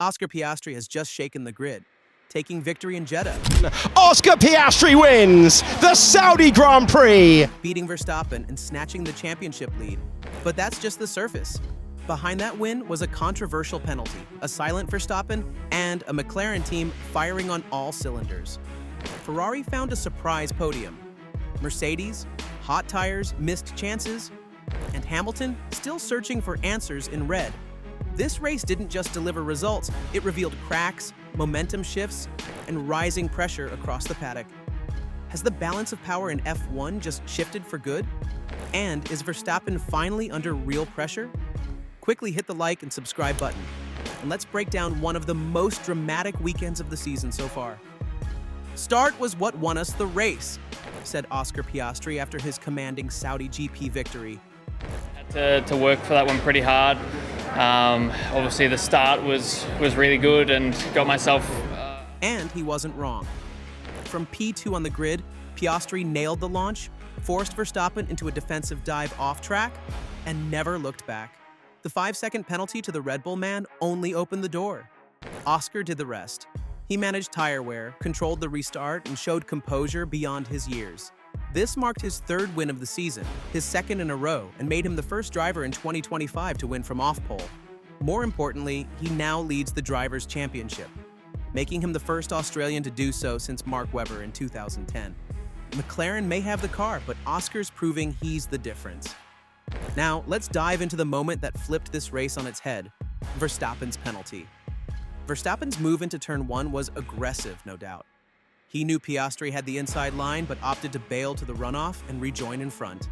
Oscar Piastri has just shaken the grid, taking victory in Jeddah, Oscar Piastri wins the Saudi Grand Prix, beating Verstappen and snatching the championship lead. But that's just the surface. Behind that win was a controversial penalty, a silent Verstappen, and a McLaren team firing on all cylinders. Ferrari found a surprise podium. Mercedes, hot tires, missed chances, and Hamilton still searching for answers in red. This race didn't just deliver results, it revealed cracks, momentum shifts, and rising pressure across the paddock. Has the balance of power in F1 just shifted for good? And is Verstappen finally under real pressure? Quickly hit the like and subscribe button, and let's break down one of the most dramatic weekends of the season so far. "Start was what won us the race," said Oscar Piastri after his commanding Saudi GP victory. Had to work for that one pretty hard. Obviously the start was really good and got myself... And he wasn't wrong. From P2 on the grid, Piastri nailed the launch, forced Verstappen into a defensive dive off track, and never looked back. The 5-second penalty to the Red Bull man only opened the door. Oscar did the rest. He managed tire wear, controlled the restart, and showed composure beyond his years. This marked his third win of the season, his second in a row, and made him the first driver in 2025 to win from off-pole. More importantly, he now leads the Drivers' Championship, making him the first Australian to do so since Mark Webber in 2010. McLaren may have the car, but Oscar's proving he's the difference. Now, let's dive into the moment that flipped this race on its head, Verstappen's penalty. Verstappen's move into turn 1 was aggressive, no doubt. He knew Piastri had the inside line, but opted to bail to the runoff and rejoin in front.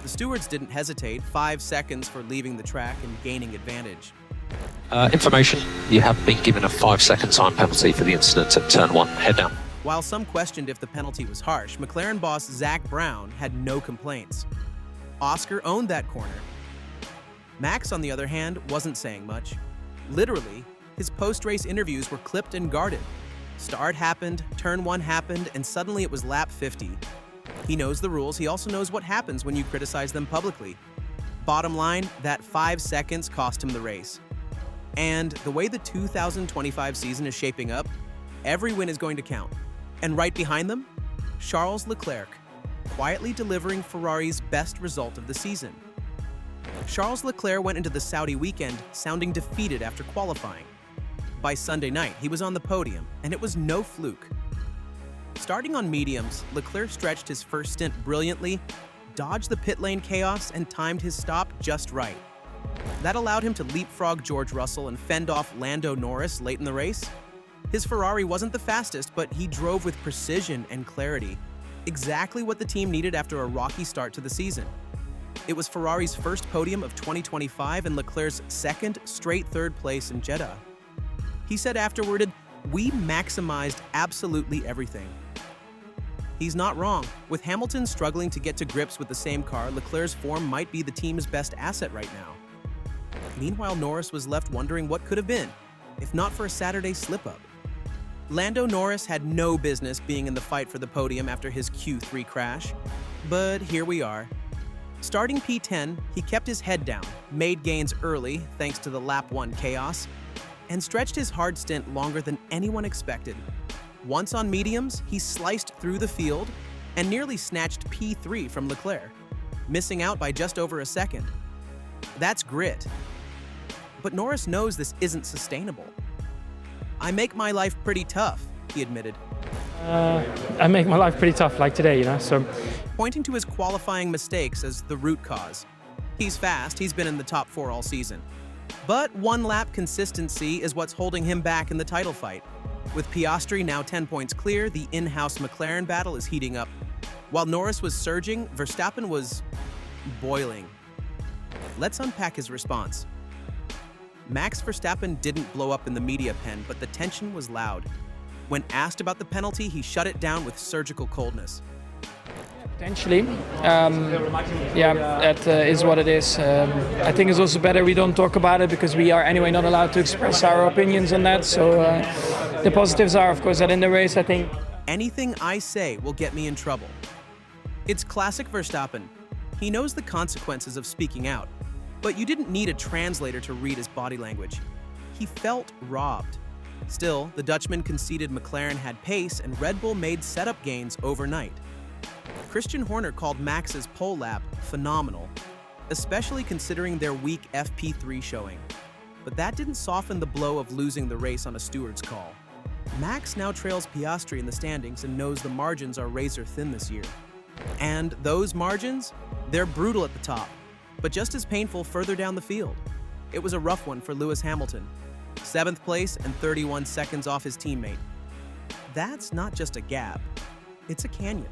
The stewards didn't hesitate, 5 seconds for leaving the track and gaining advantage. Information, you have been given a 5-second time penalty for the incident at turn 1. Head down. While some questioned if the penalty was harsh, McLaren boss Zak Brown had no complaints. Oscar owned that corner. Max, on the other hand, wasn't saying much. Literally, his post-race interviews were clipped and guarded. Start happened, turn 1 happened, and suddenly it was lap 50. He knows the rules, he also knows what happens when you criticize them publicly. Bottom line, that 5 seconds cost him the race. And the way the 2025 season is shaping up, every win is going to count. And right behind them, Charles Leclerc, quietly delivering Ferrari's best result of the season. Charles Leclerc went into the Saudi weekend sounding defeated after qualifying. By Sunday night, he was on the podium, and it was no fluke. Starting on mediums, Leclerc stretched his first stint brilliantly, dodged the pit lane chaos, and timed his stop just right. That allowed him to leapfrog George Russell and fend off Lando Norris late in the race. His Ferrari wasn't the fastest, but he drove with precision and clarity, exactly what the team needed after a rocky start to the season. It was Ferrari's first podium of 2025 and Leclerc's second straight third place in Jeddah. He said afterward, "We maximized absolutely everything." He's not wrong. With Hamilton struggling to get to grips with the same car, Leclerc's form might be the team's best asset right now. Meanwhile, Norris was left wondering what could have been, if not for a Saturday slip-up. Lando Norris had no business being in the fight for the podium after his Q3 crash, but here we are. Starting P10, he kept his head down, made gains early thanks to the lap 1 chaos, and stretched his hard stint longer than anyone expected. Once on mediums, he sliced through the field and nearly snatched P3 from Leclerc, missing out by just over a second. That's grit. But Norris knows this isn't sustainable. "I make my life pretty tough," he admitted. I make my life pretty tough, like today, so... Pointing to his qualifying mistakes as the root cause. He's fast, he's been in the top 4 all season. But one-lap consistency is what's holding him back in the title fight. With Piastri now 10 points clear, the in-house McLaren battle is heating up. While Norris was surging, Verstappen was boiling. Let's unpack his response. Max Verstappen didn't blow up in the media pen, but the tension was loud. When asked about the penalty, he shut it down with surgical coldness. Potentially, that is what it is. I think it's also better we don't talk about it because we are anyway not allowed to express our opinions on that. So the positives are, of course, that in the race, I think... Anything I say will get me in trouble. It's classic Verstappen. He knows the consequences of speaking out, but you didn't need a translator to read his body language. he felt robbed. Still, the Dutchman conceded McLaren had pace and Red Bull made setup gains overnight. Christian Horner called Max's pole lap phenomenal, especially considering their weak FP3 showing. But that didn't soften the blow of losing the race on a steward's call. Max now trails Piastri in the standings and knows the margins are razor thin this year. And those margins? They're brutal at the top, but just as painful further down the field. It was a rough one for Lewis Hamilton. 7th place and 31 seconds off his teammate. That's not just a gap, it's a canyon.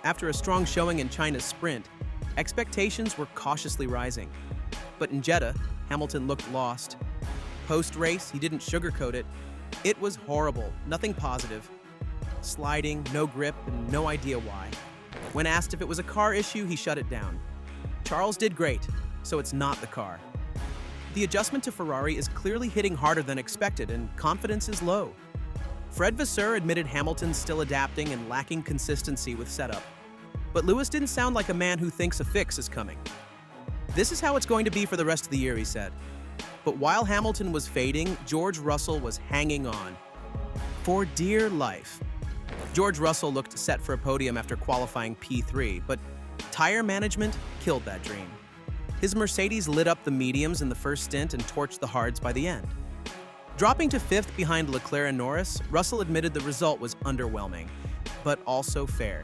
After a strong showing in China's sprint, expectations were cautiously rising. But in Jeddah, Hamilton looked lost. Post-race, he didn't sugarcoat it. It was horrible, nothing positive. Sliding, no grip, and no idea why. When asked if it was a car issue, he shut it down. Charles did great, so it's not the car. The adjustment to Ferrari is clearly hitting harder than expected, and confidence is low. Fred Vasseur admitted Hamilton's still adapting and lacking consistency with setup. But Lewis didn't sound like a man who thinks a fix is coming. This is how it's going to be for the rest of the year, he said. But while Hamilton was fading, George Russell was hanging on. For dear life. George Russell looked set for a podium after qualifying P3, but tire management killed that dream. His Mercedes lit up the mediums in the first stint and torched the hards by the end. Dropping to 5th behind Leclerc and Norris, Russell admitted the result was underwhelming, but also fair.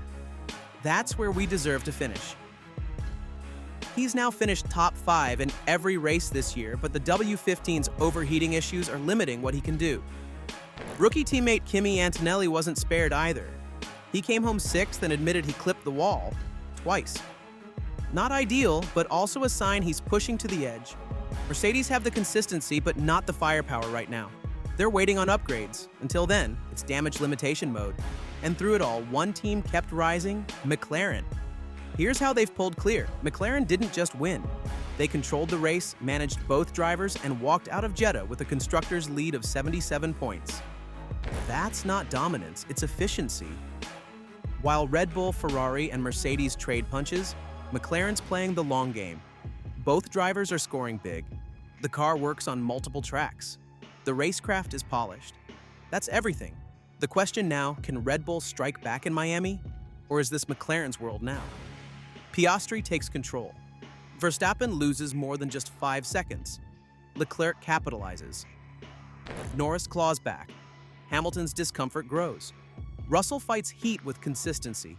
That's where we deserve to finish. He's now finished top 5 in every race this year, but the W15's overheating issues are limiting what he can do. Rookie teammate Kimi Antonelli wasn't spared either. He came home 6th and admitted he clipped the wall twice. Not ideal, but also a sign he's pushing to the edge. Mercedes have the consistency, but not the firepower right now. They're waiting on upgrades. Until then, it's damage limitation mode. And through it all, one team kept rising, McLaren. Here's how they've pulled clear. McLaren didn't just win. They controlled the race, managed both drivers, and walked out of Jeddah with a constructor's lead of 77 points. That's not dominance, it's efficiency. While Red Bull, Ferrari, and Mercedes trade punches, McLaren's playing the long game. Both drivers are scoring big. The car works on multiple tracks. The racecraft is polished. That's everything. The question now, can Red Bull strike back in Miami? Or is this McLaren's world now? Piastri takes control. Verstappen loses more than just 5 seconds. Leclerc capitalizes. Norris claws back. Hamilton's discomfort grows. Russell fights heat with consistency.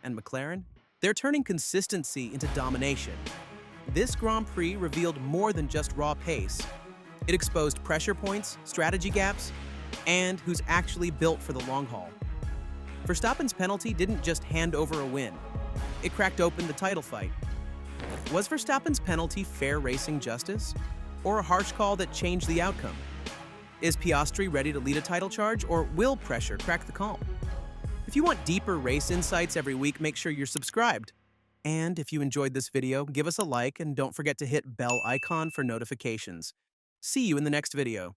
And McLaren? They're turning consistency into domination. This Grand Prix revealed more than just raw pace. It exposed pressure points, strategy gaps, and who's actually built for the long haul. Verstappen's penalty didn't just hand over a win. It cracked open the title fight. Was Verstappen's penalty fair racing justice? Or a harsh call that changed the outcome? Is Piastri ready to lead a title charge, or will pressure crack the calm? If you want deeper race insights every week, make sure you're subscribed. And if you enjoyed this video, give us a like and don't forget to hit bell icon for notifications. See you in the next video.